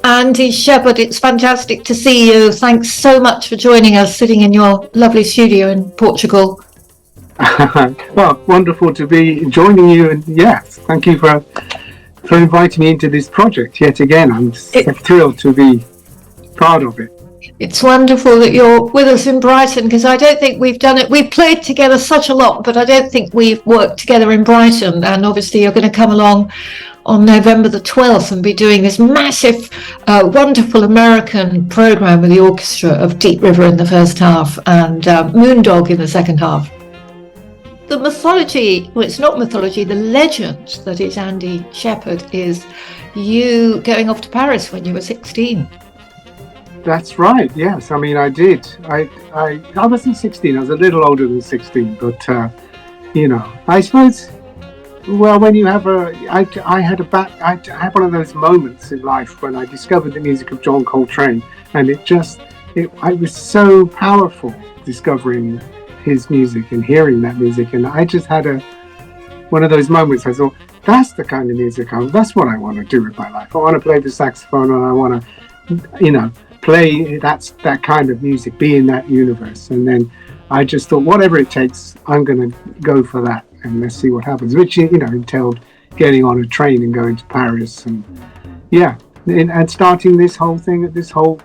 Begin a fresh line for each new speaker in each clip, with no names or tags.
Andy Sheppard, it's fantastic to see you. Thanks so much for joining us, sitting in your lovely studio in Portugal.
Well, wonderful to be joining you, and yes, thank you for inviting me into this project yet again. I'm thrilled to be part of it.
It's wonderful that you're with us in Brighton, because I don't think we've done it. We've played together such a lot, but I don't think we've worked together in Brighton. And obviously you're going to come along on November the 12th and be doing this massive, wonderful American program with the orchestra of Deep River in the first half and Moondog in the second half. The mythology, well, it's not mythology, the legend that is Andy Sheppard is you going off to Paris when you were 16.
That's right, yes. I mean, I did. I wasn't 16, I was a little older than 16, but, I suppose, well, when you have I had one of those moments in life when I discovered the music of John Coltrane, and it was so powerful discovering his music and hearing that music, and I just had one of those moments. I thought, that's the kind of music that's what I want to do with my life. I want to play the saxophone, and I want to, play that kind of music, be in that universe. And then I just thought, whatever it takes, I'm going to go for that, and let's see what happens. Which entailed getting on a train and going to Paris, and and starting this whole thing, this whole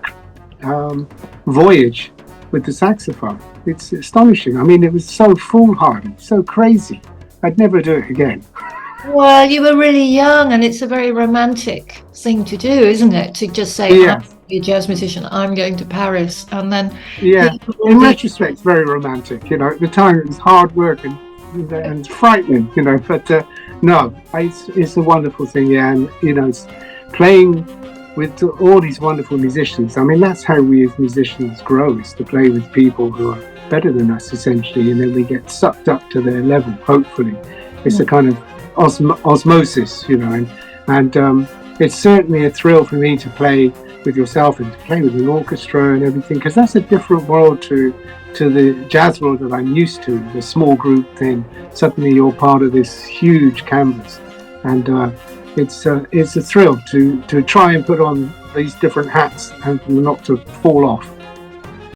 voyage with the saxophone. It's astonishing. I mean, it was so foolhardy, so crazy. I'd never do it again.
Well, you were really young, and it's a very romantic thing to do, isn't it? To just say, I'm a jazz musician, I'm going to Paris, and then...
Yeah, in retrospect, it's very romantic. At the time it was hard work and frightening, but no, it's a wonderful thing, and, it's playing with all these wonderful musicians. I mean, that's how we as musicians grow, is to play with people who are better than us, essentially, and then we get sucked up to their level, hopefully. It's a kind of osmosis, and it's certainly a thrill for me to play with yourself and to play with an orchestra and everything, because that's a different world to the jazz world that I'm used to, the small group thing. Suddenly you're part of this huge canvas, and it's a thrill to try and put on these different hats and not to fall off.